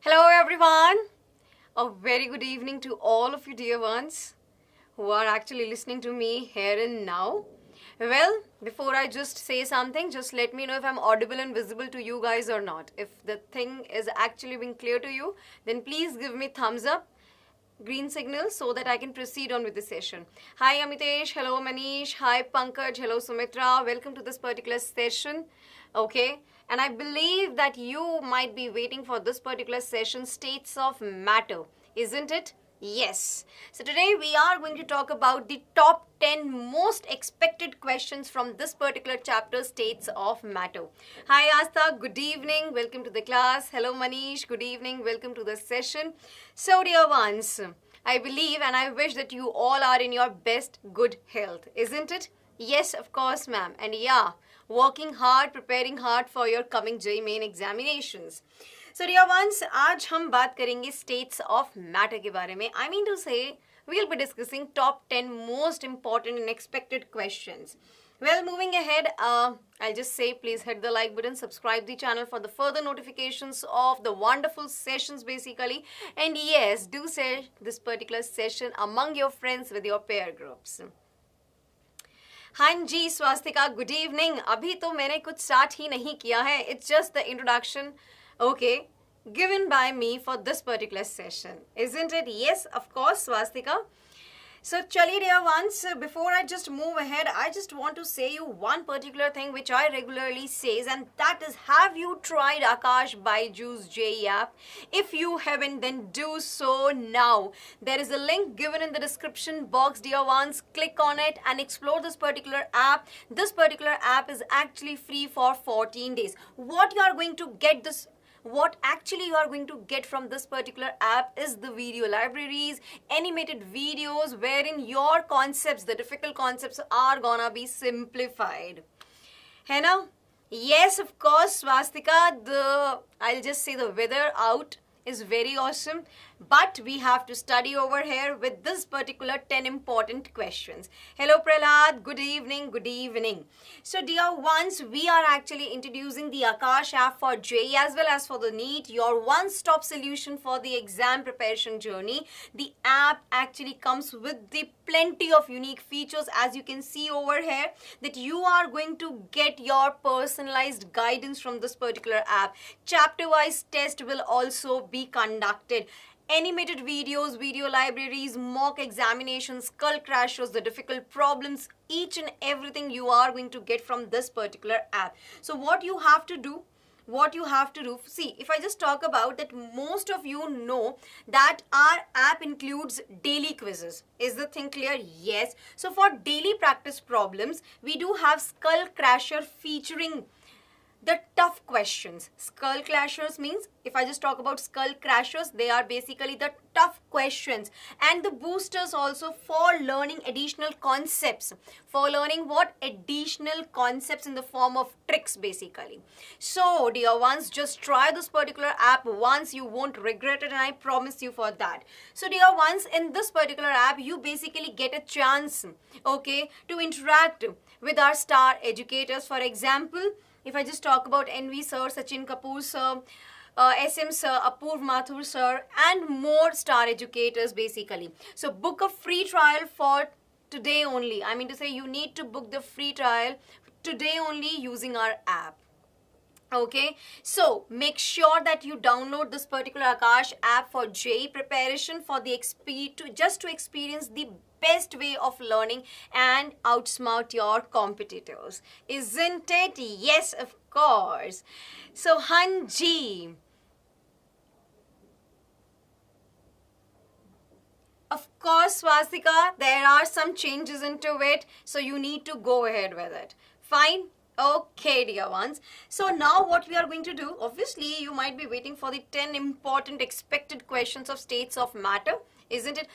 Hello everyone. A very good evening to all of you dear ones who are actually listening to me here and now. Well, before I just say something, just let me know if I'm audible and visible to you guys or not. If the thing is actually being clear to you, then please give me thumbs up, green signal, so that I can proceed on with the session. Hi Amitesh, hello Manish, hi Pankaj, hello Sumitra, welcome to this particular session. Okay, and I believe that you might be waiting for this particular session, states of matter, isn't it? Yes. So today we are going to talk about the top 10 most expected questions from this particular chapter, states of matter. Hi Asta, good evening, welcome to the class. Hello Manish, good evening, welcome to the session. So dear ones, I believe and I wish that you all are in your best good health, isn't it? Yes, of course ma'am. And yeah, working hard, preparing hard for your coming JEE main examinations. So dear ones, आज हम बात करेंगे states of matter के बारे में. I mean to say, we'll be discussing top 10 most important and expected questions. Well, moving ahead, I'll just say please hit the like button, subscribe the channel for the further notifications of the wonderful sessions basically. And yes, do share this particular session among your friends with your peer groups. हाँ जी Swastika, good evening. अभी तो मैंने कुछ start ही नहीं किया है. It's just the introduction, okay, given by me for this particular session, isn't it? Yes, of course, Swastika. So, chaliye dear ones, before I just move ahead, I just want to say you one particular thing which I regularly says, and that is, have you tried Aakash Byju's JEE app? If you haven't, then do so now. There is a link given in the description box, dear ones. Click on it and explore this particular app. This particular app is actually free for 14 days. What you are going to get this What actually you are going to get from this particular app is the video libraries, animated videos wherein your concepts, the difficult concepts, are gonna be simplified. है ना? Yes, of course, Swastika, I'll just say the weather out is very awesome, but we have to study over here with this particular 10 important questions. Hello Prahlad, good evening, good evening. So dear ones, we are actually introducing the Aakash app for JEE as well as for the NEET, your one-stop solution for the exam preparation journey. The app actually comes with the plenty of unique features, as you can see over here, that you are going to get your personalized guidance from this particular app. Chapter-wise test will also be conducted. Animated videos, video libraries, mock examinations, skull crashers, the difficult problems, each and everything you are going to get from this particular app. So what you have to do, see, if I just talk about that, most of you know that our app includes daily quizzes. Is the thing clear? Yes. So for daily practice problems, we do have skull crasher featuring the tough questions. Skull crashers means, if I just talk about skull crashers, they are basically the tough questions, and the boosters also for learning additional concepts. For learning what? Additional concepts in the form of tricks basically. So dear ones, just try this particular app once, you won't regret it, and I promise you for that. So dear ones, in this particular app, you basically get a chance, okay, to interact with our star educators. For example, if I just talk about NV sir, Sachin Kapoor sir, SM sir, Apurv Mathur sir, and more star educators basically. So book a free trial for today only. I mean to say, you need to book the free trial today only using our app. Okay, so make sure that you download this particular Aakash app for JEE preparation, for the just to experience the best way of learning and outsmart your competitors, isn't it? Yes, of course. So Hanji, of course Swastika, there are some changes into it, so you need to go ahead with it. Fine. Okay, dear ones. So now what we are going to do, obviously you might be waiting for the 10 important expected questions of states of matter, isn't it?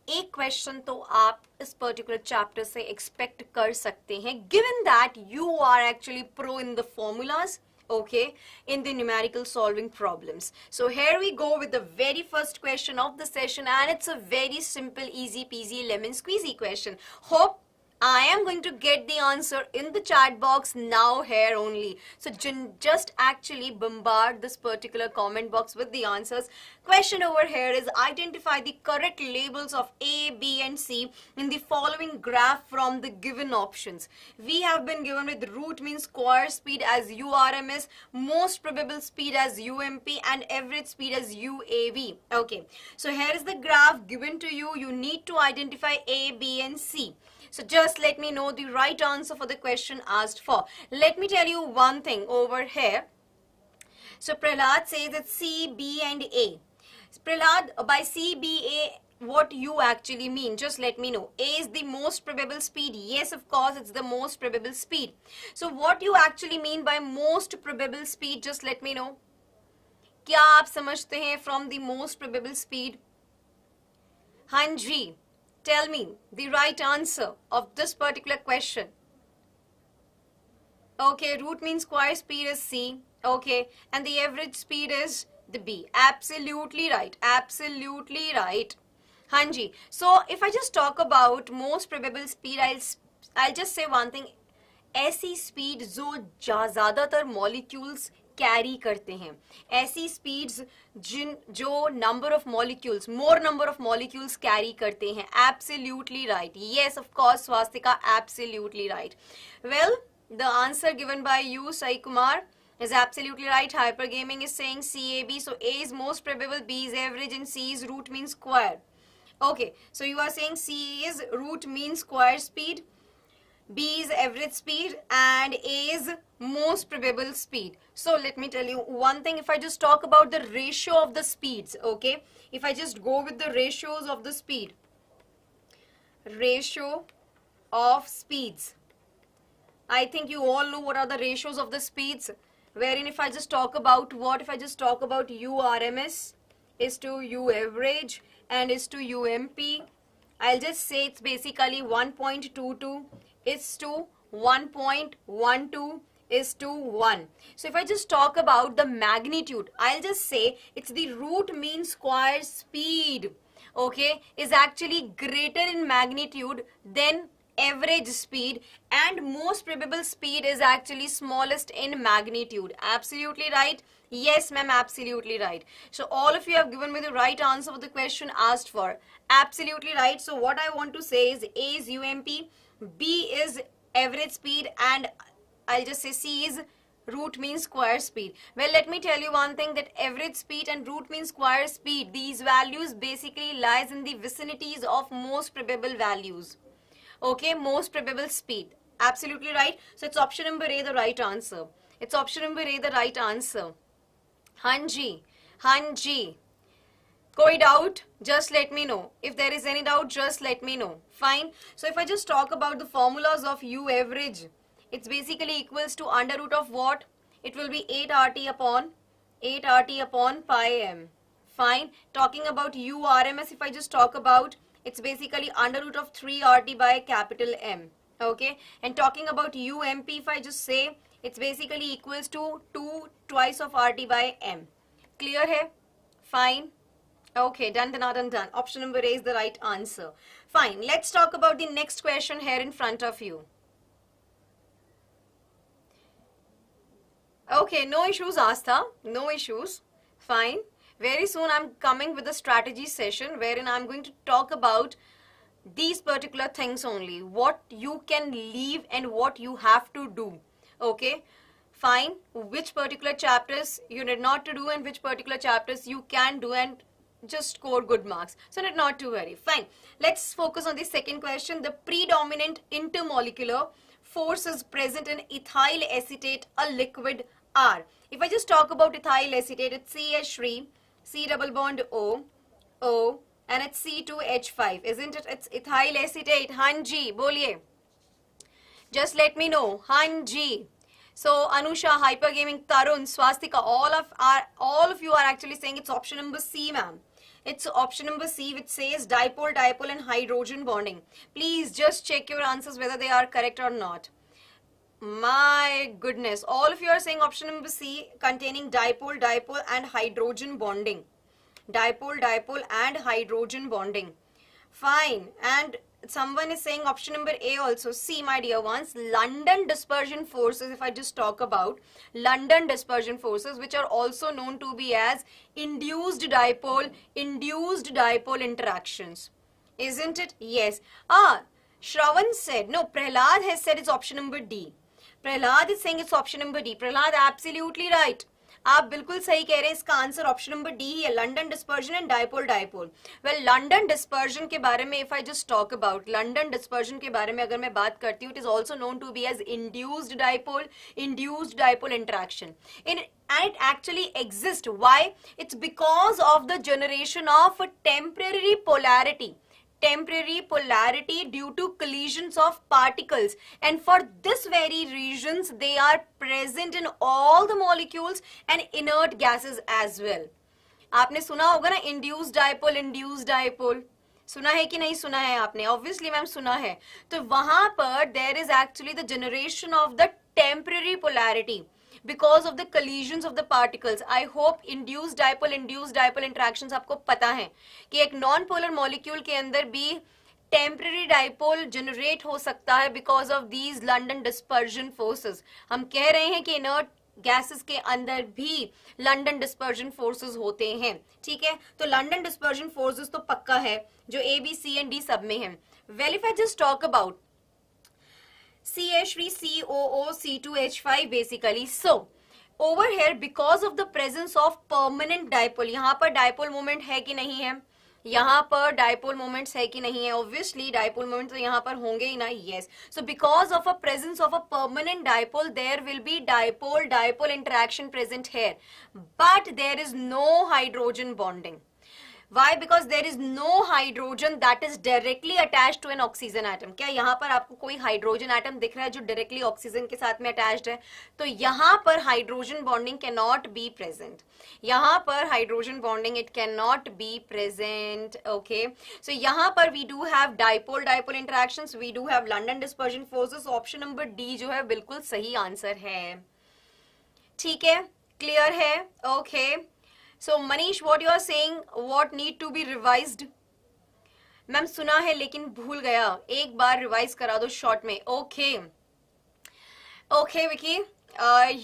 एक question तो आप इस particular chapter से expect कर सकते हैं, given that you are actually pro in the formulas, okay, in the numerical solving problems. So here we go with the very first question of the session, and it's a very simple, easy peasy lemon squeezy question. Hope I am going to get the answer in the chat box now here only. So just actually bombard this particular comment box with the answers. Question over here is identify the correct labels of A, B and C in the following graph from the given options. We have been given with root mean square speed as URMS, most probable speed as UMP and average speed as UAV. Okay, so here is the graph given to you. You need to identify A, B and C. So just let me know the right answer for the question asked for. Let me tell you one thing over here. So Prahlad says it's C, B and A. Prahlad, by C, B, A, what you actually mean? Just let me know. A is the most probable speed. Yes, of course, it's the most probable speed. So what you actually mean by most probable speed? Just let me know. क्या आप समझते हैं from the most probable speed? हाँ जी. Tell me the right answer of this particular question. Okay, root mean square speed is C. Okay, and the average speed is the B. Absolutely right. Absolutely right. Hanji. So if I just talk about most probable speed, I'll just say one thing. ऐसी speed जो ज़्यादातर molecules carry करते हैं, ऐसी speeds जो number of molecules, more number of molecules carry करते हैं. Absolutely right. Yes of course Swastika, absolutely right. Well, the answer given by you Sai Kumar is absolutely right. Hyper Gaming is saying CAB. So A is most probable, B is average and C is root mean square. Okay, so you are saying C is root mean square speed, B is average speed and A is most probable speed. So let me tell you one thing. If I just talk about the ratio of the speeds, okay, if I just go with the ratios of the speed, ratio of speeds, I think you all know what are the ratios of the speeds, wherein if I just talk about what, if I just talk about URMS is to U average and is to UMP, I'll just say it's basically 1.22 is to 1.12 is to 1. So if I just talk about the magnitude, I'll just say it's the root mean square speed, okay, is actually greater in magnitude than average speed, and most probable speed is actually smallest in magnitude. Absolutely right. Yes, ma'am, absolutely right. So all of you have given me the right answer for the question asked for. Absolutely right. So what I want to say is A is UMP, B is average speed, and I'll just say C is root mean square speed. Well, let me tell you one thing, that average speed and root mean square speed, these values basically lies in the vicinities of most probable values. Okay, most probable speed. Absolutely right. So it's option number A, the right answer. It's option number A, the right answer. Hanji, Hanji. Koi doubt? Just let me know. If there is any doubt, just let me know. Fine. So if I just talk about the formulas of U average, it's basically equals to under root of what? It will be 8 RT upon pi m. Fine. Talking about U RMS, if I just talk about, it's basically under root of 3 RT by capital M. Okay. And talking about UMP, if I just say, it's basically equals to 2 twice of RT by M. Clear hai? Fine. Okay, done. Option number A is the right answer. Fine. Let's talk about the next question here in front of you. Okay, no issues, Astha. No issues. Fine. Very soon I'm coming with a strategy session wherein I'm going to talk about these particular things only. What you can leave and what you have to do. Okay. Fine. Which particular chapters you need not to do and which particular chapters you can do and just score good marks. So not to worry. Fine. Let's focus on the second question. The predominant intermolecular force is present in ethyl acetate, a liquid R. If I just talk about ethyl acetate, it's CH3, C double bond O, O, and it's C2H5. Isn't it? It's ethyl acetate. Hanji, boliye. Just let me know. Hanji. So Anusha, Hyper Gaming, Tarun, Swastika, all of you are actually saying it's option number C, ma'am. It's option number C, which says dipole, dipole and hydrogen bonding. Please just check your answers whether they are correct or not. My goodness, all of you are saying option number C, containing dipole, dipole and hydrogen bonding. Dipole, dipole and hydrogen bonding. Fine. And someone is saying option number A also. See, my dear ones, London dispersion forces, if I just talk about London dispersion forces, which are also known to be as induced dipole interactions. Isn't it? Yes. Shravan said, no, Prahlad has said it's option number D. Prahlad is saying it's option number D. Prahlad, absolutely right. आप बिल्कुल सही कह रहे हैं, इसका answer option number D ही है, London dispersion and dipole dipole. Well, London dispersion के बारे में if I just talk about London dispersion के बारे में अगर मैं बात करती हूँ, it is also known to be as induced dipole interaction. In and it actually exists. Why? It's because of the generation of a temporary polarity due to collisions of particles, and for this very reasons they are present in all the molecules and inert gases as well. आपने सुना होगा ना induced dipole, सुना है कि नहीं सुना है आपने? ऑब्वियसली मैम सुना है. तो वहां पर there is actually the generation of the temporary polarity because of the collisions of the particles. I hope induced dipole interactions आपको पता है कि एक नॉन पोलर मॉलिक्यूल के अंदर भी टेम्पररी डाइपोल जनरेट हो सकता है because of these London dispersion forces. हम कह रहे हैं कि इनर्ट गैसेस के अंदर भी लंडन डिस्पर्जन फोर्सेस होते हैं. ठीक है, तो लंडन डिस्पर्जन फोर्सेस तो पक्का है जो A B C and D सब में है. Well, if I just talk about CH3 COO C2H5 basically. So over here because of the presence of permanent dipole, यहाँ पर dipole moment है कि नहीं है? यहाँ पर dipole moments है कि नहीं है? Obviously dipole moments तो यहाँ पर होंगे ही ना. Yes. So because of a presence of a permanent dipole, there will be dipole interaction present here, but there is no hydrogen bonding. Why? Because there is no hydrogen that is directly attached to an oxygen atom. क्या यहाँ पर आपको कोई hydrogen atom दिख रहा है जो directly oxygen के साथ में अटैच्ड है? तो यहाँ पर hydrogen bonding can not be present. यहाँ पर hydrogen bonding it can not be present. Okay, so यहाँ पर we do have dipole interactions, we do have London dispersion forces. Option number D जो है बिल्कुल सही आंसर है. ठीक है, क्लियर है? Okay. So Manish, what you are saying, what need to be revised? Ma'am सुना है लेकिन भूल गया, एक बार रिवाइज करा दो शॉर्ट में. Okay Vicky,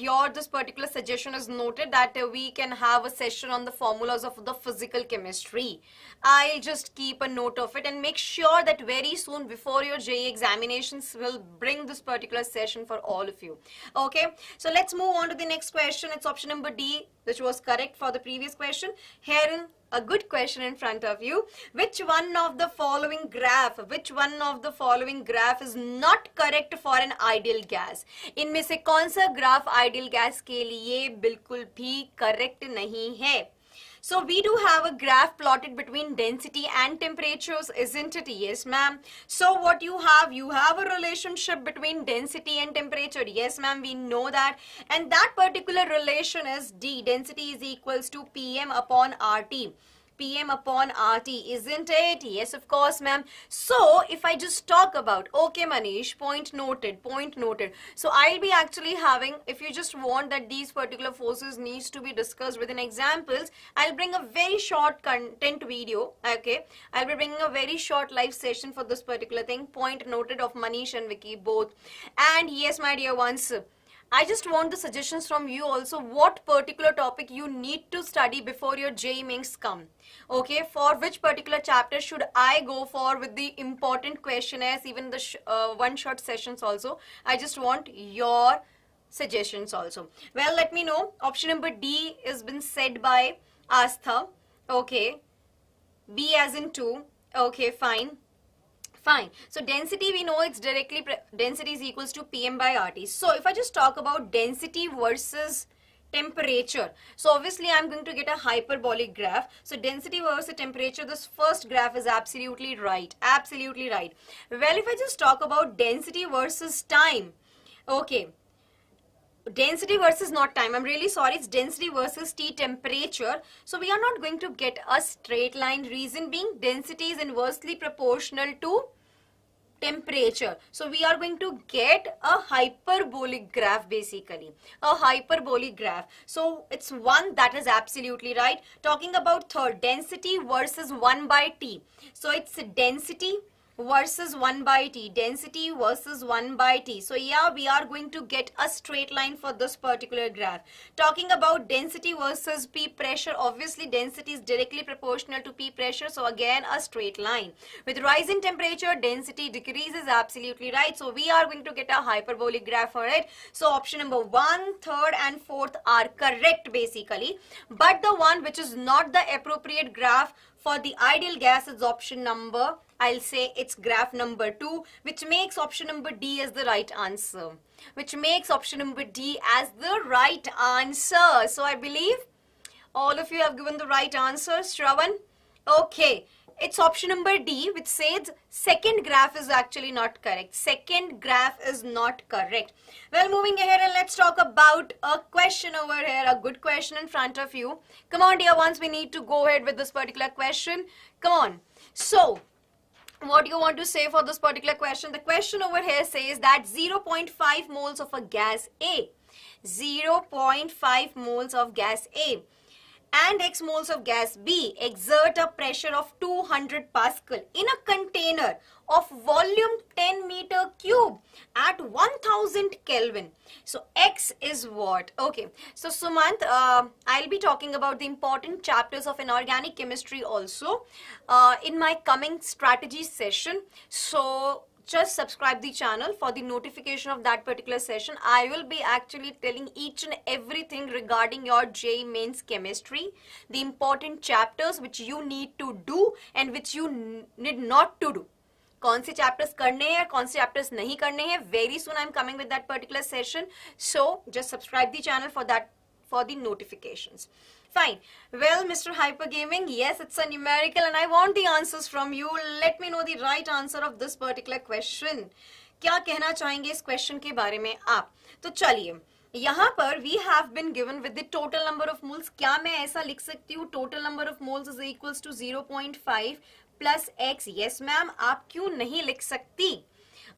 your this particular suggestion is noted that we can have a session on the formulas of the physical chemistry. I'll just keep a note of it and make sure that very soon before your JEE examinations will bring this particular session for all of you. Okay, so let's move on to the next question. It's option number D, which was correct for the previous question. Here a good question in front of you. Which one of the following graph is not correct for an ideal gas? इनमें से कौन सा graph ideal gas के लिए बिल्कुल भी correct नहीं है? So we do have a graph plotted between density and temperatures, isn't it? Yes, ma'am. So what you have a relationship between density and temperature. Yes, ma'am, we know that. And that particular relation is D. Density is equals to PM upon RT. PM upon RT, isn't it? Yes, of course, ma'am. So if I just talk about, okay, Manish, point noted. So I'll be actually having, if you just want that these particular forces needs to be discussed within examples, I'll bring a very short content video. Okay, I'll be bringing a very short live session for this particular thing. Point noted of Manish and Vicky both. And yes, my dear ones, I just want the suggestions from you also, what particular topic you need to study before your JEE mains come. Okay, for which particular chapter should I go for with the important questionnaires, even the one-shot sessions also. I just want your suggestions also. Well, let me know. Option number D has been said by Astha. Okay, B as in 2. Okay, fine. So density, we know it's directly, density is equals to PM by RT. So if I just talk about density versus temperature, so obviously I'm going to get a hyperbolic graph. So density versus temperature, this first graph is absolutely right. Absolutely right. Well, if I just talk about density versus time, okay, density versus not time, I'm really sorry, it's density versus T temperature. So we are not going to get a straight line. Reason being, density is inversely proportional to temperature. So we are going to get a hyperbolic graph, basically a hyperbolic graph. So it's one, that is absolutely right. Talking about third, density versus 1 by T. So it's density versus 1 by t, density versus 1 by t. So yeah, we are going to get a straight line for this particular graph. Talking about density versus P pressure, obviously density is directly proportional to P pressure, so again a straight line. With rise in temperature, density decreases, absolutely right. So we are going to get a hyperbolic graph for it. So option number 1, 3rd and 4th are correct basically, but the one which is not the appropriate graph for the ideal gas is option number, I'll say it's graph number 2, which makes option number D as the right answer. Which makes option number D as the right answer. So I believe all of you have given the right answer, Shravan. Okay, it's option number D, which says second graph is actually not correct. Second graph is not correct. Well, moving ahead, and let's talk about a question over here, a good question in front of you. Come on, dear ones, we need to go ahead with this particular question. Come on. So, what do you want to say for this particular question? The question over here says that 0.5 moles of a gas A, 0.5 moles of gas A and X moles of gas B exert a pressure of 200 Pascal in a container of volume 10 meter cube at 1000 Kelvin. So X is what? Okay. So Sumant, I'll be talking about the important chapters of inorganic chemistry also in my coming strategy session. So just subscribe the channel for the notification of that particular session. I will be actually telling each and everything regarding your JEE mains chemistry, the important chapters which you need to do and which you need not to do. कौन से chapters करने हैं, कौन से chapters नहीं करने हैं. Very soon I'm coming with that particular session. So just subscribe the channel for that, for the notifications. Fine. Well, Mr. Hypergaming, yes, it's a numerical and I want the answers from you. Let me know the right answer of this particular question. क्या कहना चाहेंगे इस question के बारे में आप? तो चलिए, यहाँ पर we have been given with the total number of moles. क्या मैं ऐसा लिख सकती हूँ? Total number of moles is equals to 0.5 plus X. Yes, ma'am. आप क्यों नहीं लिख सकती?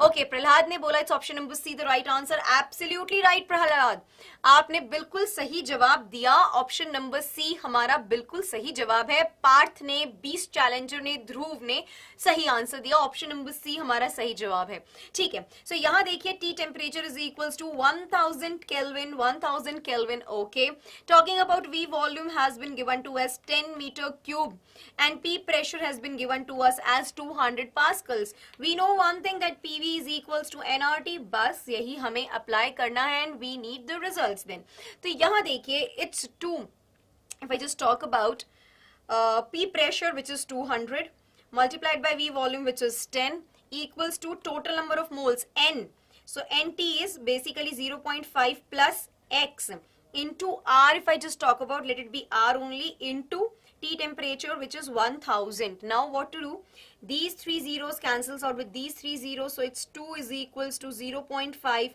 ओके, प्रहलाद ने बोला it's option number C the right answer. Absolutely right Prahlad, आपने बिल्कुल सही जवाब दिया. ऑप्शन नंबर सी हमारा बिल्कुल सही जवाब है. पार्थ ने, 20 चैलेंजर ने, ध्रुव ने सही आंसर दिया. ऑप्शन नंबर सी हमारा सही जवाब है. ठीक है. सो यहाँ देखिए, T temperature is equals to 1000 kelvin. 1000 kelvin. Okay. Talking about V volume has been given to us 10 metre cube and P pressure has been given to us as 200 pascals. We know one thing that PV is equals to nRT. बस यही हमें apply करना है and we need the results then. तो यहाँ देखिए, it's 2. If I just talk about P pressure which is 200 multiplied by V volume which is 10 equals to total number of moles N. So NT is basically 0.5 plus X into R. If I just talk about, let it be R only, into T temperature which is 1000. Now what to do? These 3 zeros cancels out with these 3 zeros, so it's 2 is equals to 0.5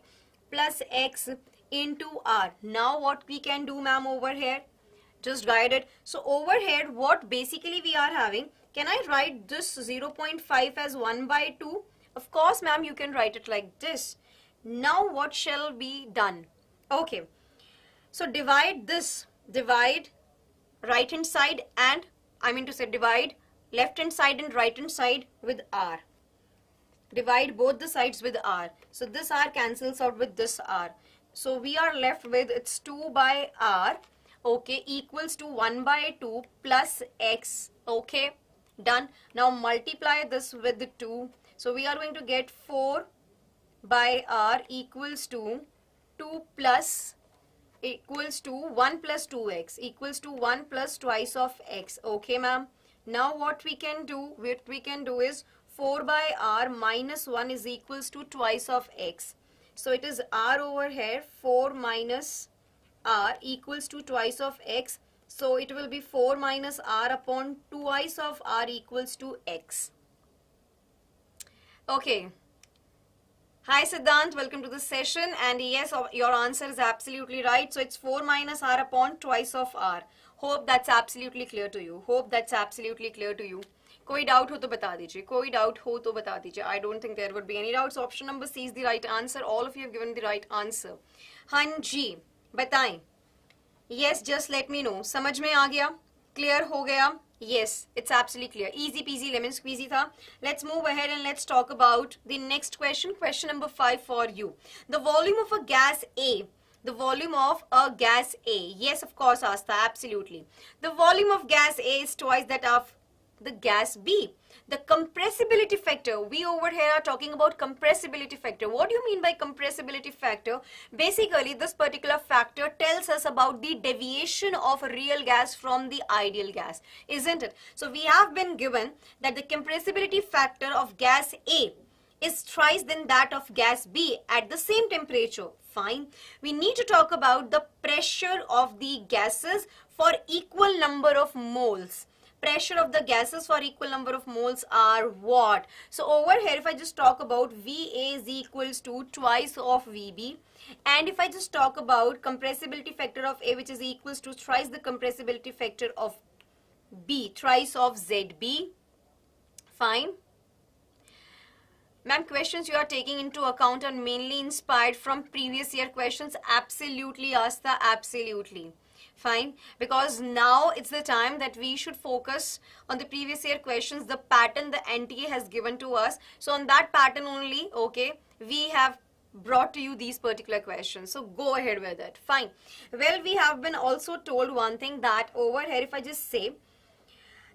plus X into R. Now what we can do, ma'am, over here? Just write it. So over here, what basically we are having, can I write this 0.5 as 1 by 2? Of course, ma'am, you can write it like this. Now what shall be done? Okay. So divide this, divide right hand side and, I mean to say divide left hand side and right hand side with R. Divide both the sides with R. So this R cancels out with this R. So we are left with, it's 2 by R, okay, equals to 1 by 2 plus X, okay, done. Now multiply this with the 2. So we are going to get 4 by R equals to 2 plus equals to 1 plus 2x equals to 1 plus twice of x. Okay, ma'am. Now what we can do is 4 by R minus 1 is equals to twice of x. So it is R over here, 4 minus R equals to twice of x. So it will be 4 minus R upon twice of R equals to x. Okay. Hi Siddhant, welcome to the session, and yes, your answer is absolutely right. So it's 4 minus R upon twice of R. Hope that's absolutely clear to you. Hope that's absolutely clear to you. कोई doubt हो तो बता दीजिए. कोई doubt हो तो बता दीजिए. I don't think there would be any doubts. So option number C is the right answer. All of you have given the right answer. हाँ जी, बताएं. Yes, just let me know. समझ में आ गया? Clear हो गया? Yes, it's absolutely clear. Easy peasy lemon squeezy tha. Let's move ahead and let's talk about the next question. Question number 5 for you. The volume of a gas A. The volume of a gas A. Yes, of course, Asta, absolutely. The volume of gas A is twice that of the gas B. The compressibility factor, we over here are talking about compressibility factor. What do you mean by compressibility factor? Basically, this particular factor tells us about the deviation of real gas from the ideal gas, isn't it? So we have been given that the compressibility factor of gas A is thrice than that of gas B at the same temperature. Fine. We need to talk about the pressure of the gases for equal number of moles. Pressure of the gases for equal number of moles are what? So over here, if I just talk about VA is equals to twice of VB, and if I just talk about compressibility factor of A, which is equals to thrice the compressibility factor of B, thrice of ZB. Fine. Ma'am, questions you are taking into account are mainly inspired from previous year questions. Absolutely, Asta, absolutely. Fine, because now it's the time that we should focus on the previous year questions, the pattern the NTA has given to us. So on that pattern only, okay, we have brought to you these particular questions. So go ahead with it. Fine. Well, we have been also told one thing that over here, if I just say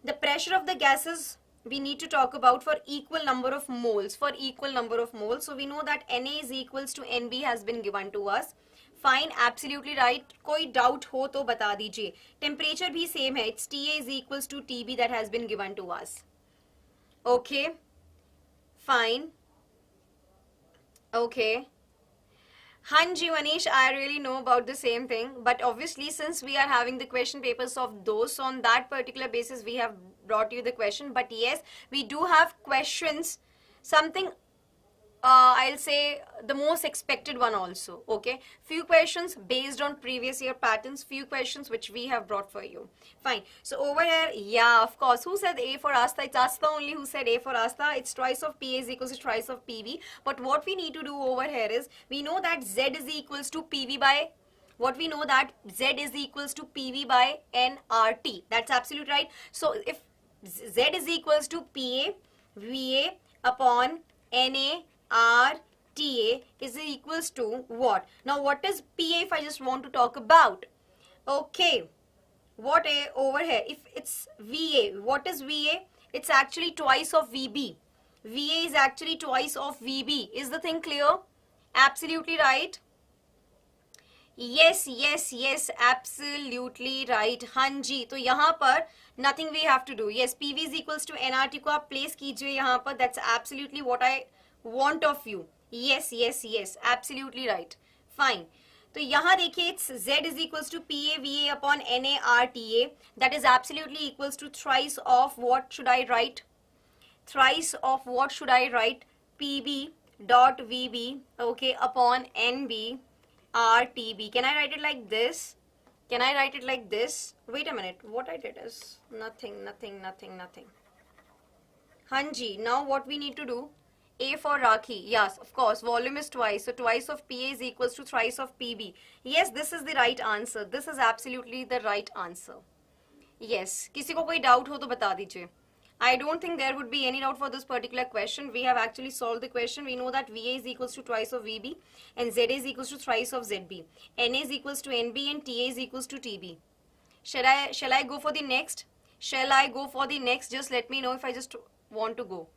the pressure of the gases, we need to talk about for equal number of moles, for equal number of moles. So we know that Na is equals to Nb has been given to us. Fine, absolutely right. कोई doubt हो तो बता दीजिए. Temperature भी same है. It's Ta is equals to Tb that has been given to us. Okay. Fine. Okay. Hanji Manish, I really know about the same thing. But obviously, since we are having the question papers of those, so on that particular basis, we have brought you the question. But yes, we do have questions. Something I'll say the most expected one also, okay? Few questions based on previous year patterns, few questions which we have brought for you. Fine. So over here, yeah, of course. Who said A for Asta? It's Asta only who said A for Asta. It's twice of PA is equals to twice of PV. But what we need to do over here is, we know that Z is equals to PV by, what we know that Z is equals to PV by nRT. That's absolute right. So if Z is equals to PA, VA upon NA, RTA is equals to what? Now what is PA if I just want to talk about? Okay, what A over here? If it's VA, what is VA? It's actually twice of VB. VA is actually twice of VB. Is the thing clear? Absolutely right. Yes, yes, yes, absolutely right. Hanji, तो यहाँ पर nothing we have to do. Yes, PV is equals to nRT को आप place कीजिए यहाँ पर. That's absolutely what I want of you. Yes, yes, yes, absolutely right. Fine. तो यहाँ देखिए, it's Z is equals to PA VA upon NA RTA. That is absolutely equals to thrice of what should I write? Thrice of what should I write? PB dot VB, okay, upon NB RTB. Can I write it like this? Can I write it like this? Wait a minute. What I did is nothing, nothing, nothing, nothing. Hanji, now what we need to do? A for Rakhi. Yes, of course. Volume is twice. So twice of PA is equals to thrice of PB. Yes, this is the right answer. This is absolutely the right answer. Yes. किसी को कोई doubt हो तो बता दीजिए. I don't think there would be any doubt for this particular question. We have actually solved the question. We know that VA is equals to twice of VB and Z is equals to thrice of ZB. NA is equals to NB and TA is equals to TB. Shall I go for the next? Shall I go for the next? Just let me know if I just want to go.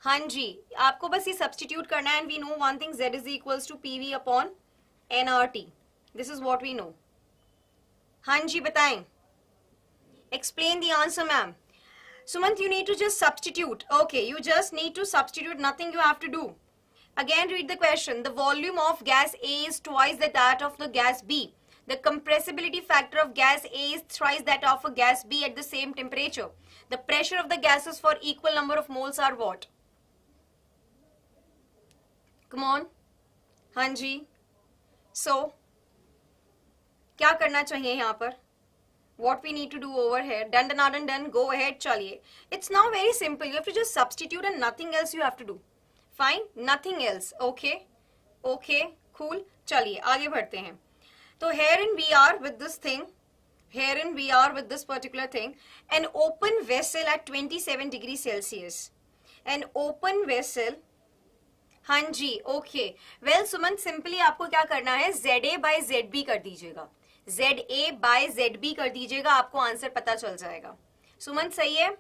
हाँ जी, आपको बस ये substitute करना है and we know one thing, Z is equals to PV upon nRT. This is what we know. हाँ जी, बताएं. Explain the answer, ma'am. Sumant, you need to just substitute. Okay, you just need to substitute. Nothing you have to do. Again, read the question. The volume of gas A is twice that of the gas B. The compressibility factor of gas A is thrice that of a gas B at the same temperature. The pressure of the gases for equal number of moles are what? Come on. हाँ जी. So, क्या करना चाहिए यहाँ पर? What we need to do over here? Done, done, done. Go ahead, chaliye. It's now very simple. You have to just substitute and nothing else you have to do. Fine? Nothing else. Okay? Okay. Cool. चलिए आगे बढ़ते हैं. So herein we are with this thing. herein we are with this particular thing. An open vessel at 27 degree Celsius, an open vessel, हाँ जी, okay. Well सुमन, simply आपको क्या करना है, ZA bye ZB कर दीजिएगा, ZA बाय ZB कर दीजिएगा, आपको आंसर पता चल जाएगा. सुमन सही है?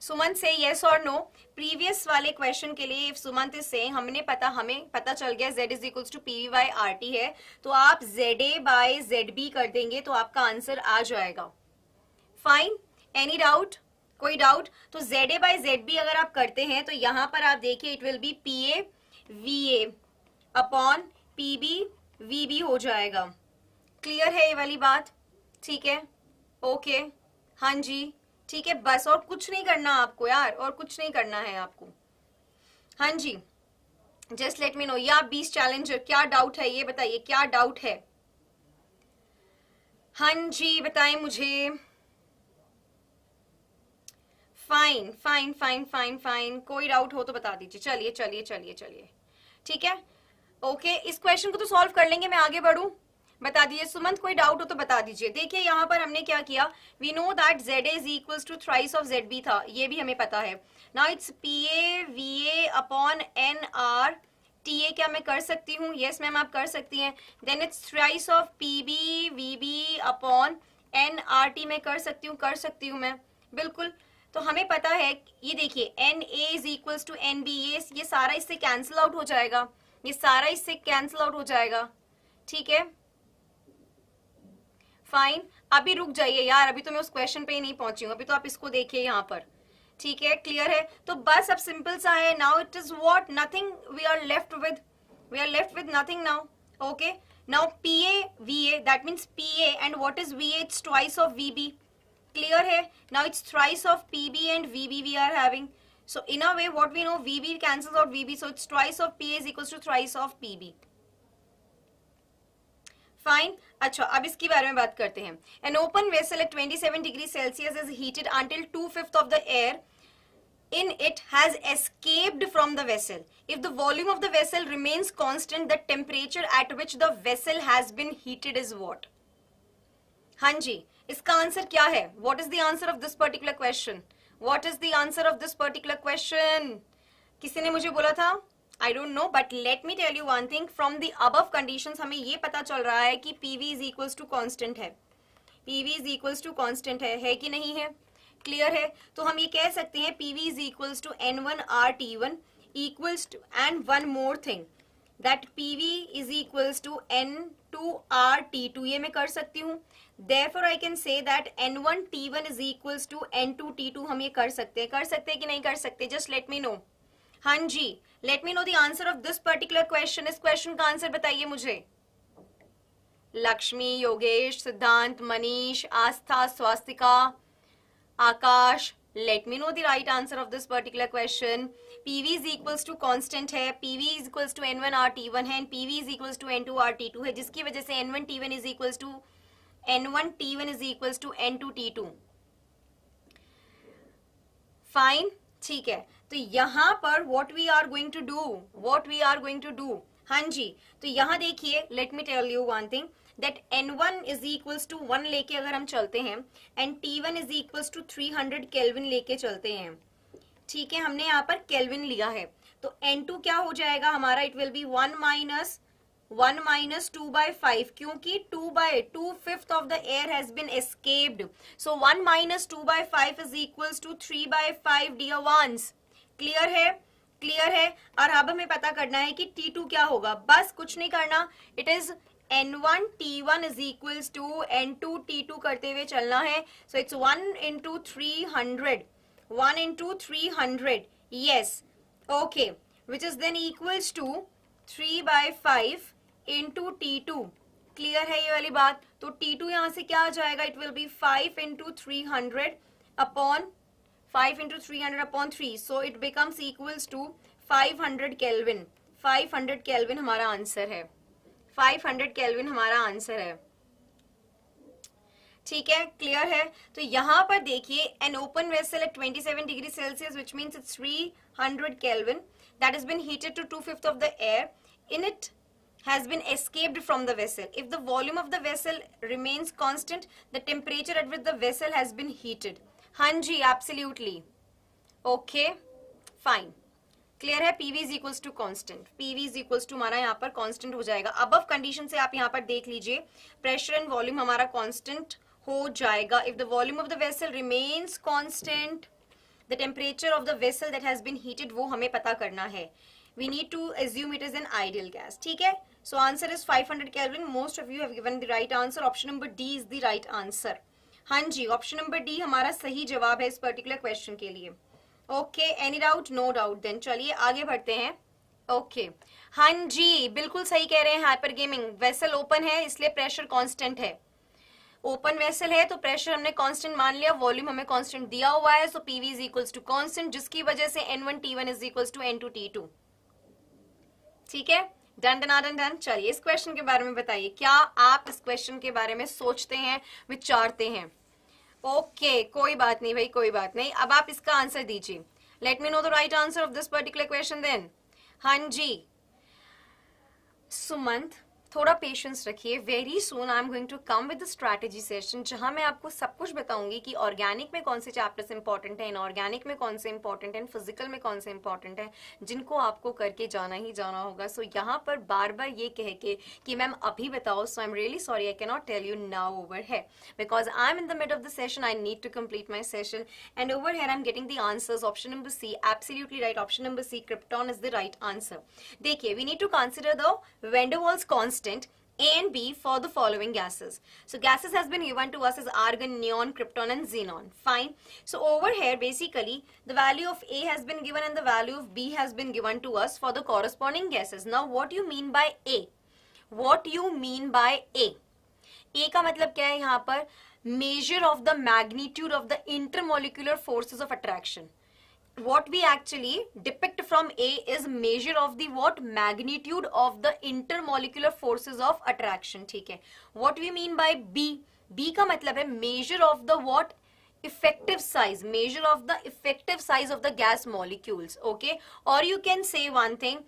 सुमन से yes और no. प्रीवियस वाले क्वेश्चन के लिए इफ सुमंत इज सेइंग हमें पता चल गया Z is equals to PV by RT है, तो आप ZA बाय ZB कर देंगे तो आपका आंसर आ जाएगा. Fine, any doubt? कोई डाउट? तो ZA बाय ZB अगर आप करते हैं तो यहां पर आप देखिए it will be PA VA upon PB VB हो जाएगा. क्लियर है ये वाली बात? ठीक है, ओके, हाँ जी, ठीक है. बस और कुछ नहीं करना आपको यार, और कुछ नहीं करना है आपको. हाँ जी, जस्ट लेट मी नो. या 20 चैलेंजर, क्या डाउट है ये बताइए, क्या डाउट है? हाँ जी बताएं मुझे. Fine fine fine fine fine, कोई डाउट हो तो बता दीजिए. चलिए चलिए चलिए चलिए, ठीक है, ओके. इस क्वेश्चन को तो सॉल्व कर लेंगे, मैं आगे बढ़ूं. बता दीजिए सुमंत, कोई डाउट हो तो बता दीजिए. देखिए यहाँ पर हमने क्या किया, we know that ZA is equals to thrice of ZB था, ये भी हमें पता है. Now it's PA VA upon NR TA. क्या मैं कर सकती हूँ? यस मैम आप कर सकती हैं. Then it's thrice of PB VB upon NRT. मैं कर सकती हूँ मैं, बिल्कुल. तो हमें पता है, ये देखिए NA is equals to NB, ये सारा इससे कैंसिल आउट हो जाएगा, ये सारा इससे कैंसिल आउट हो जाएगा. ठीक है, फाइन. अभी रुक जाइए यार, अभी तो मैं उस क्वेश्चन पे ही नहीं पहुंची हूँ, अभी तो आप इसको देखिए यहाँ पर. ठीक है, क्लियर है? तो बस अब सिंपल सा है. Now it is what, nothing, we are left with nothing now. Okay, now PA VA, that means PA and what is VA, it's twice of VB. Clear है? Now it's thrice of PB and VB we are having. So in a way what we know, VB cancels out VB, so it's twice of PA is equals to thrice of PB. Fine. अच्छा, अब इसके बारे में बात करते हैं. N open vessel at 27 degree Celsius is heated until 2/5 of the air in it has escaped from the vessel. If the volume of the vessel remains constant, the temperature at which the vessel has been heated is what? हाँ जी, इसका answer क्या है? What is the answer of this particular question? What is the answer of this particular question? किसी ने मुझे बोला था, I don't know, but let me tell you one thing. From the above conditions हमें ये पता चल रहा है कि PV is equals to constant है. PV is equals to constant है कि नहीं है? क्लियर है? तो हम ये कह सकते हैं PV is equals to N1RT1 equals to, and one more thing, that PV is equals to N2RT2. ये मैं कर सकती हूँ. Therefore I can say that N1T1 is equals to N2T2. हम ये कर सकते हैं कि नहीं कर सकते? Just let me know. हाँ जी, let me know the answer of this particular question. इस क्वेश्चन का आंसर बताइए मुझे. लक्ष्मी, योगेश, सिद्धांत, मनीष, आस्था, स्वास्तिका, आकाश, let me know the right answer of this particular question. PV is equals to constant है, PV is equals to N1RT1 है, PV is equals to N2RT2 है, जिसकी वजह से N1T1 is equals to N2T2. Fine, ठीक है. तो यहाँ पर what we are going to do, हाँ जी, तो यहाँ देखिए, let me tell you one thing, that N1 is equals to 1 लेके अगर हम चलते हैं and T1 is equals to 300 kelvin लेके चलते हैं. ठीक है, हमने यहाँ पर केल्विन लिया है, तो N2 क्या हो जाएगा हमारा? इट विल बी 1 minus 2/5, क्योंकि 2/5 of the air has been escaped. So 1 minus 2/5 is equals to 3/5, dear ones. Clear है? क्लियर है? और अब हमें पता करना है कि T2 क्या होगा. बस कुछ नहीं करना, it is N1T1 is equals to N2T2 करते हुए चलना है. So it's 1 into 300, yes, okay, which is then equals to 3/5 into T2. Clear है ये वाली बात? तो T2 यहाँ से क्या आ जाएगा? It will be 5 into 300 upon 3. So it becomes equals to 500 Kelvin. 500 Kelvin हमारा आंसर है. 500 केल्विन हमारा आंसर है. ठीक है, क्लियर है? तो यहाँ पर देखिए, an open vessel at 27 degree Celsius which means it's 300 kelvin that has been heated to 2/5 of the air. In it has been escaped from the vessel. If the volume of the vessel remains constant, the temperature at which the vessel has been heated. हाँ जी, absolutely. Okay, fine. Clear है. PV is equals to constant. PV is equals to हमारा यहाँ पर constant हो जाएगा. Above condition से आप यहाँ पर देख लीजिए, प्रेशर एंड वॉल्यूम हमारा कॉन्स्टेंट हो जाएगा. If the volume of the vessel remains constant, the temperature of the vessel that has been heated, वो हमें पता करना है. We need to assume it is an ideal gas. ठीक है. So answer is 500 kelvin. Most of you have given the right answer. Option number D is the right answer. हाँ जी, option number D हमारा सही जवाब है इस particular question के लिए. Okay, any doubt? No doubt. Then चलिए आगे बढ़ते हैं. ओके, हाँ जी, बिल्कुल सही कह रहे हैं. हाइपर गेमिंग, वेसल ओपन है इसलिए प्रेशर कांस्टेंट है. ओपन वेसल है तो प्रेशर हमने कांस्टेंट मान लिया, वॉल्यूम हमें कांस्टेंट दिया हुआ है. So PV is equals to constant, जिसकी वजह से N1 T1 is equals to N2 T2. ठीक है. Done done done done. चलिए इस क्वेश्चन के बारे में बताइए. क्या आप इस क्वेश्चन के बारे में सोचते हैं, विचारते हैं? ओके, कोई बात नहीं भाई, कोई बात नहीं. अब आप इसका आंसर दीजिए. Let me know the right answer of this particular question then. हाँ जी, सुमंत, थोड़ा पेशेंस रखिए. Very soon I am going to come with the strategy session, जहां मैं आपको सब कुछ बताऊंगी कि ऑर्गेनिक में कौन से चैप्टर्स इंपॉर्टेंट है, इनऑर्गेनिक में कौन से इंपॉर्टेंट है, फिजिकल में कौन से इंपॉर्टेंट है, जिनको आपको करके जाना ही जाना होगा. सो यहाँ पर बार बार ये कह के कि मैम अभी बताओ, so I am really sorry, I can not tell you now over है, because I am in the mid of the session. I need to complete my session and over here I am getting the answers. Option number C absolutely right. Option number C, krypton is the right answer. देखिए, we need to consider the van der Waals constant A and B for the following gases. So gases has been given to us as argon, neon, krypton and xenon. Fine. So over here basically the value of A has been given and the value of B has been given to us for the corresponding gases. Now what you mean by A? What you mean by A? A का मतलब क्या है यहाँ पर? Measure of the magnitude of the intermolecular forces of attraction. What we actually depict from A is measure of the what? Magnitude of the intermolecular forces of attraction. ठीक है. What we mean by B? B का मतलब है measure of the what? Effective size. Measure of the effective size of the gas molecules. Okay. Or you can say one thing.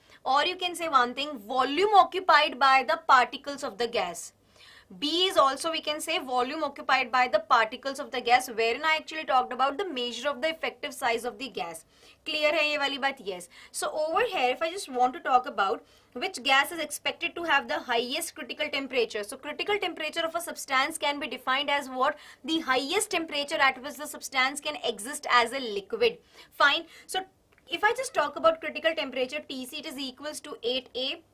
Volume occupied by the particles of the gas. B is also, we can say, volume occupied by the particles of the gas, wherein I actually talked about the measure of the effective size of the gas. Clear है ये वाली बात? Yes. So over here, if I just want to talk about which gas is expected to have the highest critical temperature. So critical temperature of a substance can be defined as what? The highest temperature at which the substance can exist as a liquid. Fine. So if I just talk about critical temperature, Tc, it is equals to 8A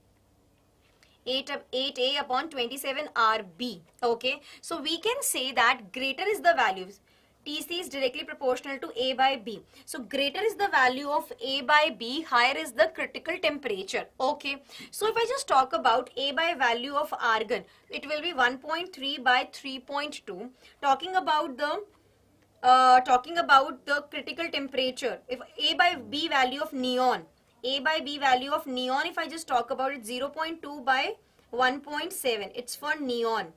upon 27 RB. Okay, so we can say that greater is the values. Tc is directly proportional to A by B. So greater is the value of A by B, higher is the critical temperature. Okay, so if I just talk about A by value of argon, it will be 1.3 by 3.2. Talking about the critical temperature, if A by B value of neon, if I just talk about it, 0.2 by 1.7, it's for neon.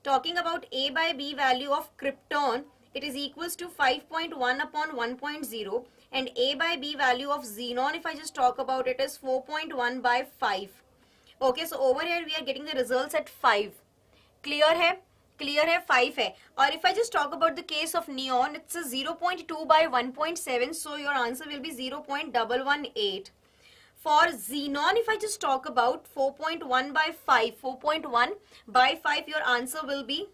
Talking about A by B value of krypton, it is equals to 5.1 upon 1.0, and A by B value of xenon, if I just talk about it, is 4.1 by 5. Okay, so over here we are getting the results at 5. Clear है? Clear है, 5 है. Or if I just talk about the case of neon, it's a 0.2 by 1.7, so your answer will be 0.118. For xenon, if I just talk about 4.1 by 5, 4.1 by 5, your answer will be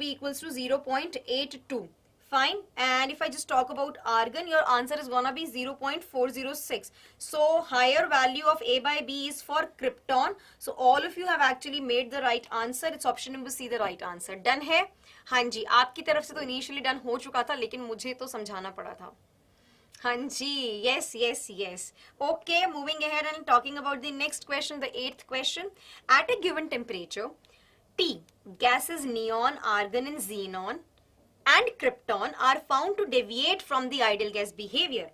equals to 0.82. Fine. And if I just talk about argon, your answer is gonna be 0.406. So higher value of A by B is for krypton. So all of you have actually made the right answer. It's option number C, the right answer. Done है? हाँ जी, आपकी तरफ से तो initially done हो चुका था, लेकिन मुझे तो समझाना पड़ा था. हाँ जी, yes. Okay, moving ahead and talking about the next question, the 8th question. At a given temperature, T, gases neon, argon and xenon and krypton are found to deviate from the ideal gas behavior.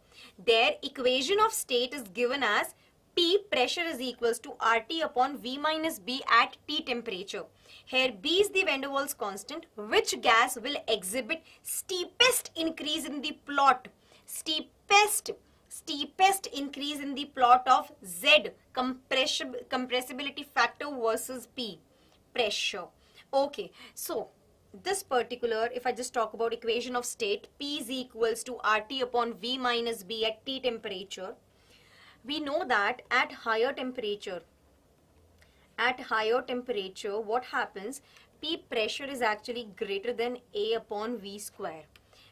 Their equation of state is given as P, pressure, is equals to RT upon V minus B at T temperature. Here B is the van der Waals constant. Which gas will exhibit steepest increase in the plot? Steepest steepest increase in the plot of Z compressibility factor versus P pressure. Okay, so this particular, if I just talk about equation of state, P is equals to RT upon V minus B at T temperature. We know that at higher temperature, what happens? P pressure is actually greater than A upon V square,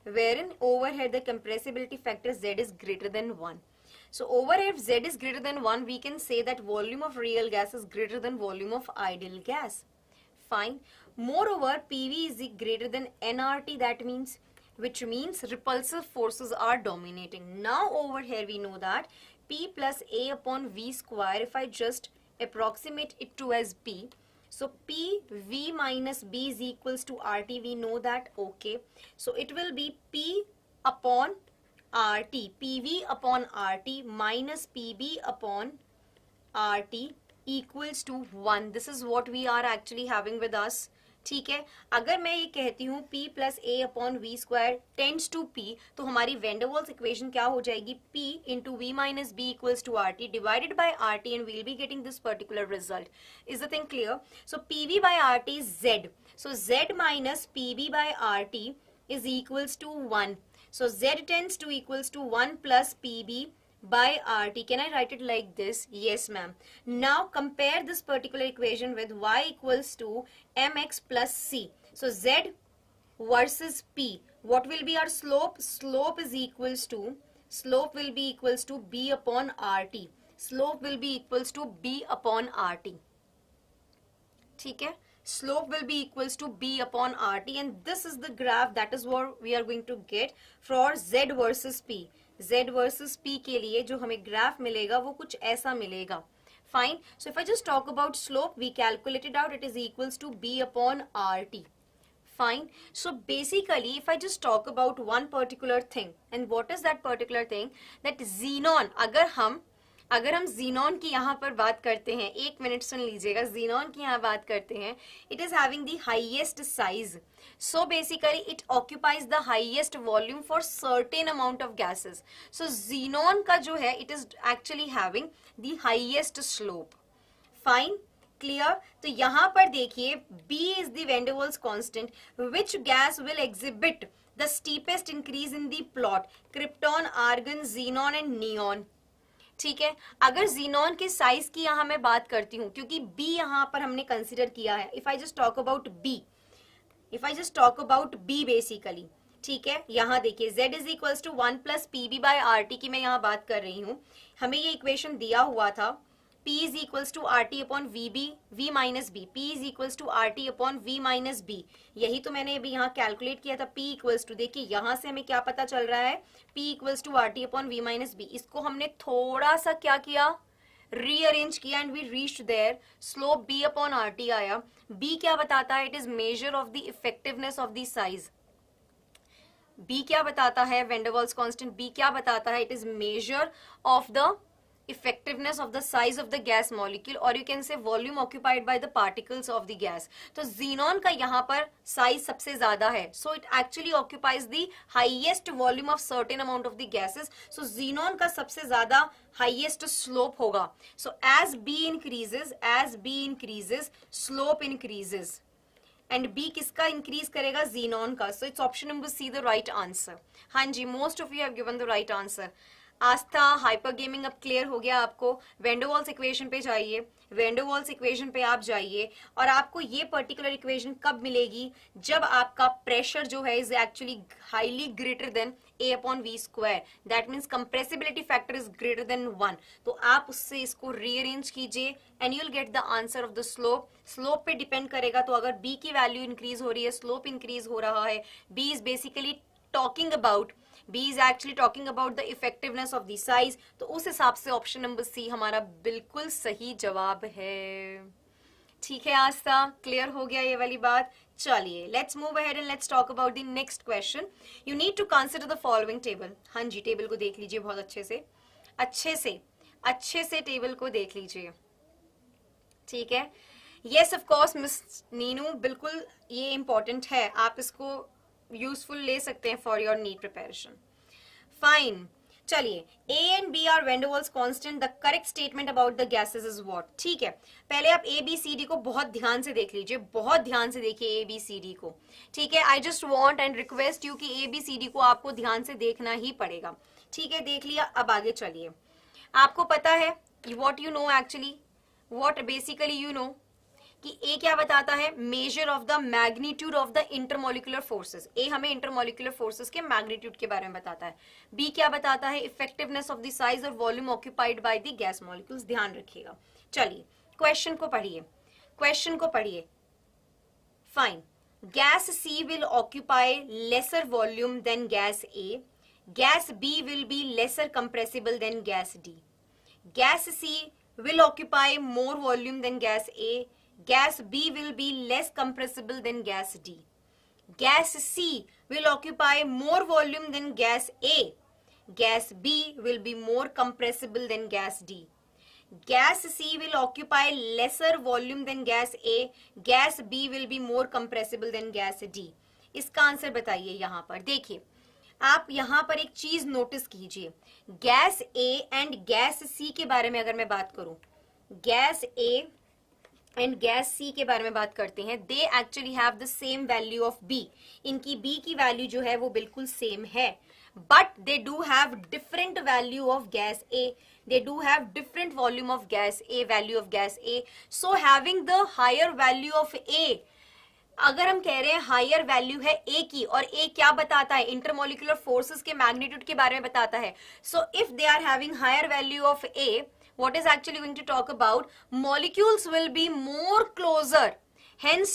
wherein over here the compressibility factor Z is greater than 1. So over here, if Z is greater than 1, we can say that volume of real gas is greater than volume of ideal gas. Fine. Moreover, PV is greater than nRT, that means, which means repulsive forces are dominating. Now over here we know that P plus A upon V square, if I just approximate it to as P, so P V minus B is equals to RT, we know that, okay. So it will be P upon RT, PV upon RT minus PB upon RT equals to 1. This is what we are actually having with us. ठीक है, अगर मैं ये कहती हूँ P plus A upon V square tends to P, तो हमारी van der Waals equation क्या हो जाएगी? P into V minus B equals to RT divided by RT, and we'll be getting this particular result. Is the thing clear? So PV by RT is Z. So Z minus PB by RT is equals to 1. So Z tends to equals to 1 plus PB by RT. Can I write it like this? Yes, ma'am. Now compare this particular equation with y equals to mx plus c. So Z versus P. What will be our slope? Slope is equals to, slope will be equals to B upon RT. Slope will be equals to B upon RT. ठीक है? Slope will be equals to B upon RT, and this is the graph, that is what we are going to get for Z versus P. Z versus P के लिए जो हमें graph मिलेगा वो कुछ ऐसा मिलेगा. Fine. So if I just talk about slope, we calculated out it is equals to B upon RT. Fine. So basically, if I just talk about one particular thing, and what is that particular thing? That xenon, अगर हम xenon की यहाँ पर बात करते हैं, एक minute सुन लीजिएगा, xenon की यहाँ बात करते हैं, it is having the highest size. So basically it occupies the highest volume for certain amount of gases. So xenon का जो है, it is actually having the highest slope. Fine, clear? तो यहाँ पर देखिए, B is the van der Waals constant. Which gas will exhibit the steepest increase in the plot? Krypton, argon, xenon and neon. ठीक है, अगर xenon के size की यहाँ मैं बात करती हूँ, क्योंकि B यहाँ पर हमने कंसिडर किया है. If I just talk about B basically, ठीक है, यहाँ देखिए Z is equals to 1 plus PB by RT की मैं यहाँ बात कर रही हूँ. हमें ये इक्वेशन दिया हुआ था, P is equals to RT upon V minus B. P is equals to RT upon V minus B. यही तो मैंने अभी यहाँ कैलकुलेट किया था. P equals to, देखिए यहाँ से हमें क्या पता चल रहा है, P equals to RT upon V minus B. इसको हमने थोड़ा सा क्या किया, रीअरेंज किया, and we reached there. Slope B upon RT आया. B क्या बताता है? It is measure of the effectiveness of the size. B क्या बताता है? Van der Waals constant. B क्या बताता है? It is measure of the effectiveness of the size of the gas molecule, or you can say volume occupied by the particles of the gas. तो xenon का यहाँ पर size सबसे ज्यादा है, so it actually occupies the highest volume of certain amount of the gases. So xenon का सबसे ज्यादा highest slope होगा. So as B increases, slope increases. And B किसका increase करेगा? xenon का. So it's option number C the right answer. हाँ जी, most of you have given the right answer. Aastha, hyper gaming अब clear हो गया आपको. Van der Waals equation पे जाइए, वैन डर वाल्स इक्वेशन पे आप जाइए, और आपको ये पर्टिकुलर इक्वेशन कब मिलेगी? जब आपका प्रेशर जो है is actually highly greater than A upon V square. That means compressibility factor is greater than 1. तो आप उससे इसको रीअरेंज कीजिए and you will get the answer of the slope. Slope पे डिपेंड करेगा, तो अगर B की वैल्यू इंक्रीज हो रही है, स्लोप इंक्रीज हो रहा है. B is basically talking about, B is actually talking about the effectiveness of the size. तो उस हिसाब से ऑप्शन नंबर C हमारा बिल्कुल सही जवाब है. ठीक है आस्था, क्लियर हो गया ये वाली बात. चलिए, let's move ahead and let's talk about the next question. You need to consider the following table. हाँ जी, टेबल को देख लीजिए बहुत अच्छे से टेबल को देख लीजिए. ठीक है, yes of course miss Neenu, बिल्कुल ये इंपॉर्टेंट है, आप इसको यूजफुल ले सकते हैं for your NEET preparation. Fine. चलिए, A and B are van der Waals constant. The correct statement about the gases is what? ठीक है, पहले आप A B C D को बहुत ध्यान से देख लीजिए, बहुत ध्यान से देखिए A B C D को, ठीक है. I just want and request you कि A B C D को आपको ध्यान से देखना ही पड़ेगा, ठीक है. देख लिया, अब आगे चलिए. आपको पता है what you know actually, what basically you know कि ए क्या बताता है, measure of the magnitude of the intermolecular forces. A हमें इंटरमोलिकुलर फोर्सेस के मैग्नीट्यूड के बारे में बताता है. बी क्या बताता है, इफेक्टिवनेस ऑफ द साइज और volume occupied by the gas molecules. ध्यान रखिएगा. चलिए, क्वेश्चन को पढ़िए, क्वेश्चन को पढ़िए. Fine. Gas C will occupy lesser volume than gas A. Gas B will be lesser compressible than gas D. Gas C will occupy more volume than gas A. Gas B will be less compressible than gas D. Gas C will occupy more volume than gas A. Gas B will be more compressible than gas D. Gas C will occupy lesser volume than gas A. Gas B will be more compressible than gas D. इसका answer बताइए. यहाँ पर देखिए, आप यहाँ पर एक चीज नोटिस कीजिए. Gas A and gas C के बारे में अगर मैं बात करूं, gas A and gas C के बारे में बात करते हैं, they actually have the same value of B. इनकी बी की वैल्यू जो है वो बिल्कुल सेम है, but they do have different value of gas A. They do have different volume of gas A, value of gas A. So having the higher value of ए, अगर हम कह रहे हैं हायर वैल्यू है ए की, और ए क्या बताता है, इंटरमोलिकुलर फोर्सेस के मैग्नीट्यूड के बारे में बताता है. So if they are having higher value of A, what is actually going to talk about, molecules will be more closer, hence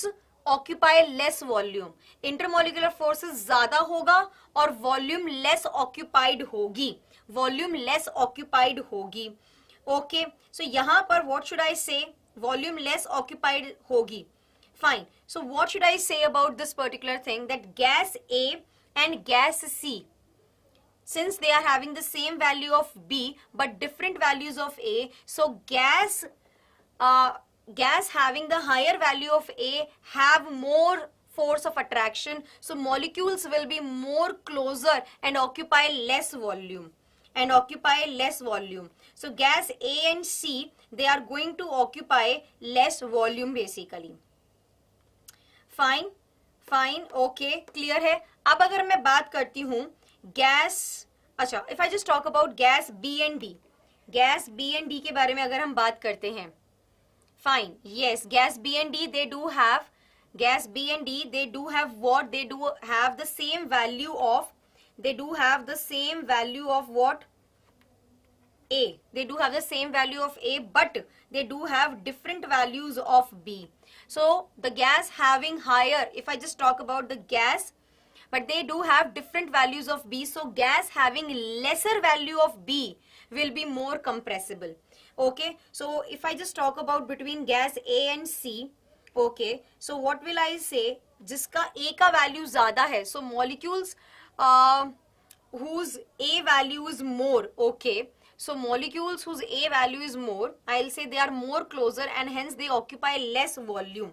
occupy less volume. Intermolecular forces ज्यादा होगा और volume less occupied होगी, volume less occupied होगी. Okay, so यहाँ पर what should I say, volume less occupied होगी. Fine. So what should I say about this particular thing, that gas A and gas C, since they are having the same value of B but different values of A, so gas having the higher value of A have more force of attraction, so molecules will be more closer and occupy less volume, so gas A and C, they are going to occupy less volume basically. Fine, okay, clear है. अब अगर मैं बात करती हूँ gas, अच्छा, if I just talk about gas B and D, gas B and D के बारे में अगर हम बात करते हैं, fine, yes, gas B and D they do have, gas B and D they do have what, they do have the same value of, they do have the same value of what, A. They do have the same value of A, but they do have different values of B. So the gas having higher, if I just talk about the gas, but they do have different values of B, so gas having lesser value of B will be more compressible. Okay, so if I just talk about between gas A and C, okay, so what will I say, जिसका A का value ज़्यादा है, so molecules whose A value is more, okay, so molecules whose A value is more, I'll say they are more closer and hence they occupy less volume.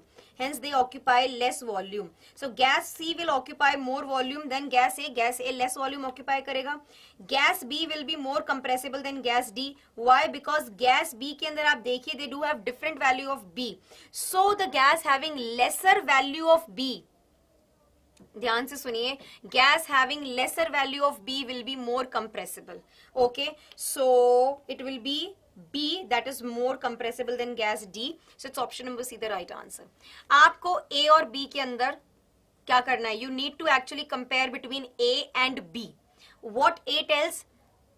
So gas C will occupy more volume than gas A. Gas A less volume occupy करेगा. Gas B will be more compressible than gas D. Why? Because gas B के अंदर आप देखिए they do have different value of B. So the gas having lesser value of B, ध्यान से सुनिए, gas having lesser value of B will be more compressible. Okay, so it will be B, that is more compressible than gas D. So it's option number C the right answer. आपको A और B के अंदर क्या करना है? You need to actually compare between A and B. What A tells,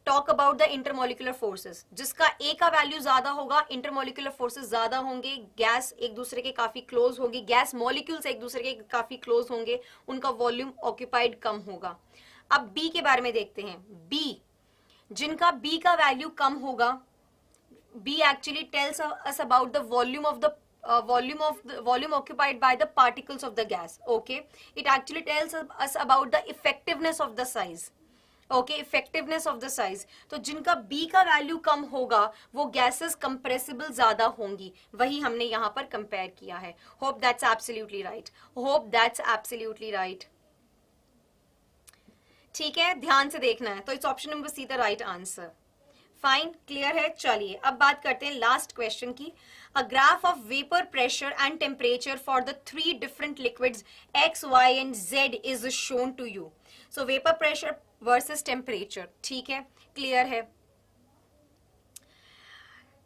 talk about the intermolecular forces. जिसका A का value ज्यादा होगा, intermolecular forces ज्यादा होंगे, गैस एक दूसरे के काफी क्लोज होंगे, गैस मॉलिक्यूल्स एक दूसरे के काफी क्लोज होंगे, उनका वॉल्यूम ऑक्यूपाइड कम होगा. अब B के बारे में देखते हैं. B, जिनका B का वैल्यू कम होगा, B actually tells us about the volume occupied by the particles of the gas. Okay, it actually tells us about the effectiveness of the size. Okay, effectiveness of the size. तो जिनका B का value कम होगा वो gases compressible ज्यादा होंगी, वही हमने यहाँ पर कंपेयर किया है. Hope that's absolutely right. ठीक है, ध्यान से देखना है। तो it's option number C the right answer. Fine, clear है। चलिए अब बात करते हैं लास्ट क्वेश्चन की। A graph of vapour pressure and temperature for the 3 different liquids X, Y and Z is shown to you. So vapour pressure versus temperature, ठीक है, clear है।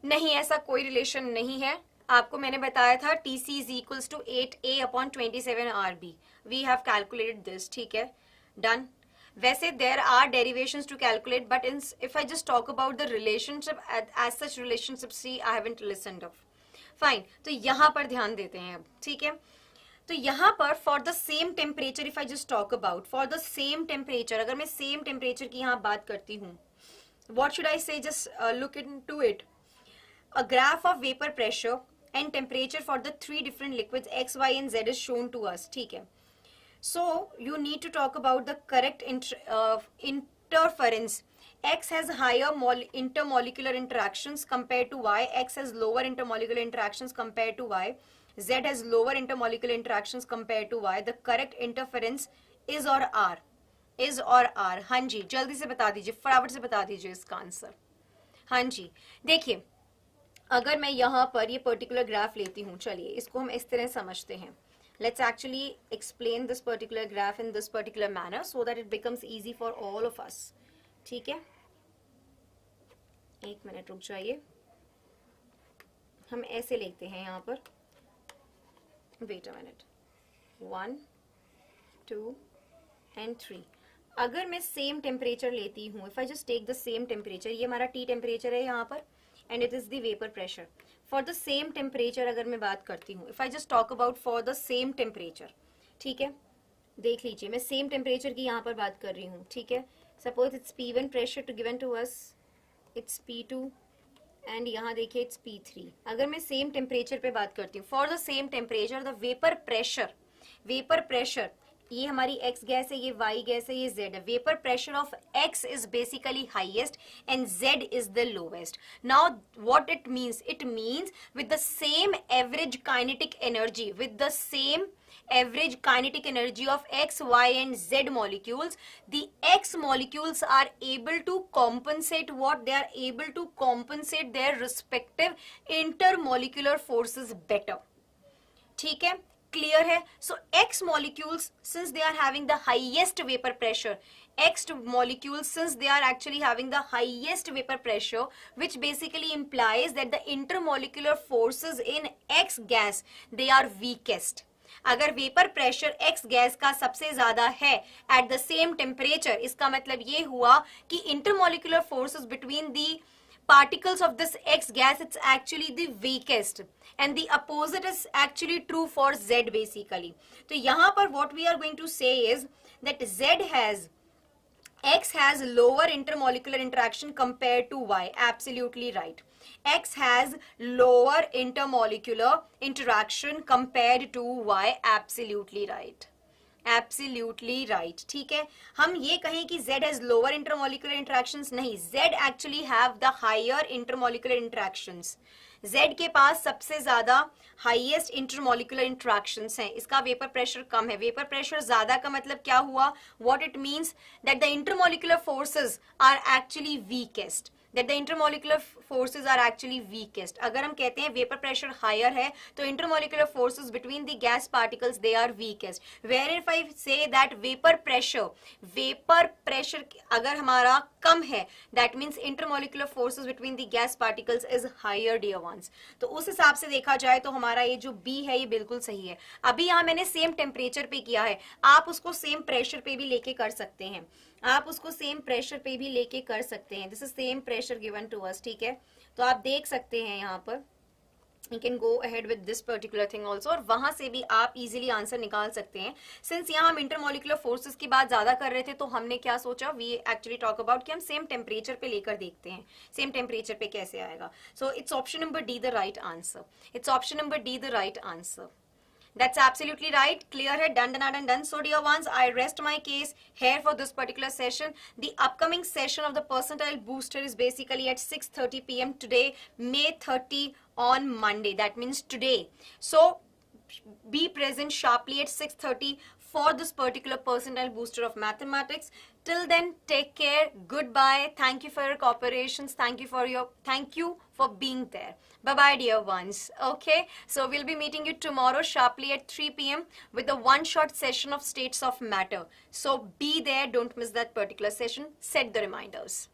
नहीं, ऐसा कोई रिलेशन नहीं है। आपको मैंने बताया था TC is equals to 8A upon 27 RB। We have calculated this, ठीक है, डन। वैसे there are derivations to calculate, but if I just talk about the relationship as such relationship, see I haven't listened of. Fine, तो यहाँ पर ध्यान देते हैं अब, ठीक है। तो यहाँ पर for the same temperature, if I just talk about for the same temperature, अगर मैं same temperature की यहाँ बात करती हूँ, what should I say? Just look into it. A graph of vapor pressure and temperature for the 3 different liquids X, Y and Z is shown to us, ठीक है। So you need to talk about the correct interference. X has higher intermolecular interactions compared to Y. X has lower intermolecular interactions compared to Y. Z has lower intermolecular interactions compared to Y. The correct interference is or R. Is or R. हाँ जी, जल्दी से बता दीजिए, फटाफट से बता दीजिए इसका आंसर। हाँ जी, देखिए अगर मैं यहाँ पर ये पर्टिकुलर ग्राफ लेती हूँ, चलिए इसको हम इस तरह समझते हैं। Let's actually explain this particular graph in this particular manner so that it becomes easy for all of us. ठीक है, एक मिनट रुक जाइए। हम ऐसे लिखते हैं यहाँ पर, wait a minute, 1, 2 and 3। अगर मैं सेम टेम्परेचर लेती हूँ, if I just take the same temperature, ये हमारा T टेम्परेचर है यहाँ पर, and it is the vapor pressure. For the same temperature अगर मैं बात करती हूँ, if I just talk about for the same temperature, ठीक है, देख लीजिए मैं सेम टेम्परेचर की यहाँ पर बात कर रही हूँ, ठीक है। Suppose it's P1 pressure to given to us, it's P2 and यहाँ देखिए इट्स P3। अगर मैं सेम टेम्परेचर पे बात करती हूँ, for the same temperature the vapour pressure, ये हमारी X गैस है, ये Y गैस है, ये Z है। Vapour pressure of X is basically highest and Z is the lowest. Now what it means? It means with the same average kinetic energy, with the same average kinetic energy of X, Y and Z molecules, the X molecules are able to compensate what? They are able to compensate their respective intermolecular forces better. ठीक है, clear है। So X molecules, since they are having the highest vapor pressure, X molecules, since they are actually having the highest vapor pressure, which basically implies that the intermolecular forces in X gas, they are weakest. अगर vapour pressure X gas का सबसे ज्यादा है at the same temperature, इसका मतलब ये हुआ कि intermolecular forces between the particles of this X gas, it's actually the weakest, and the opposite is actually true for Z basically. तो यहाँ पर what we are going to say is that X has lower intermolecular interaction compared to Y. Absolutely right. X has lower intermolecular interaction compared to Y. Absolutely right. Absolutely right. ठीक है, हम ये कहें कि Z has lower intermolecular interactions, नहीं, Z actually have the higher intermolecular interactions. Z के पास सबसे ज्यादा हाईएस्ट इंटरमोलिकुलर इंट्रैक्शंस हैं, इसका वेपर प्रेशर कम है। वेपर प्रेशर ज्यादा का मतलब क्या हुआ? What it means that the intermolecular forces are actually weakest, that the intermolecular forces are actually weakest. अगर हम कहते हैं वेपर प्रेशर हायर है तो intermolecular forces between the gas particles they are weakest. Where if I say that vapour pressure अगर हमारा कम है, that means intermolecular forces between the gas particles is higher, dear ones. तो उस हिसाब से देखा जाए तो हमारा ये जो B है ये बिल्कुल सही है। अभी यहाँ मैंने सेम टेम्परेचर पे किया है, आप उसको सेम प्रेशर पे भी लेके कर सकते हैं, आप उसको सेम प्रेशर पे भी लेके कर सकते हैं। This is same pressure given to us, ठीक है। तो आप देख सकते हैं यहाँ पर, you can go ahead with this particular thing also, और वहां से भी आप इजीली आंसर निकाल सकते हैं। सिंस यहाँ हम इंटरमोलिकुलर फोर्सेस की बात ज्यादा कर रहे थे तो हमने क्या सोचा, वी एक्चुअली टॉक अबाउट कि हम सेम टेम्परेचर पे लेकर देखते हैं, सेम टेम्परेचर पे कैसे आएगा। So it's option number D the right answer, it's option number D the right answer. That's absolutely right. Clear है, done. So dear ones, I rest my case here for this particular session. The upcoming session of the percentile booster is basically at 6:30 p.m. today, May 30 on Monday. That means today. So be present sharply at 6:30 for this particular percentile booster of mathematics. Till then, take care. Goodbye. Thank you for your cooperations. Thank you for being there. Bye-bye, dear ones. Okay, so we'll be meeting you tomorrow sharply at 3 p.m. with a one-shot session of states of matter. So be there. Don't miss that particular session. Set the reminders.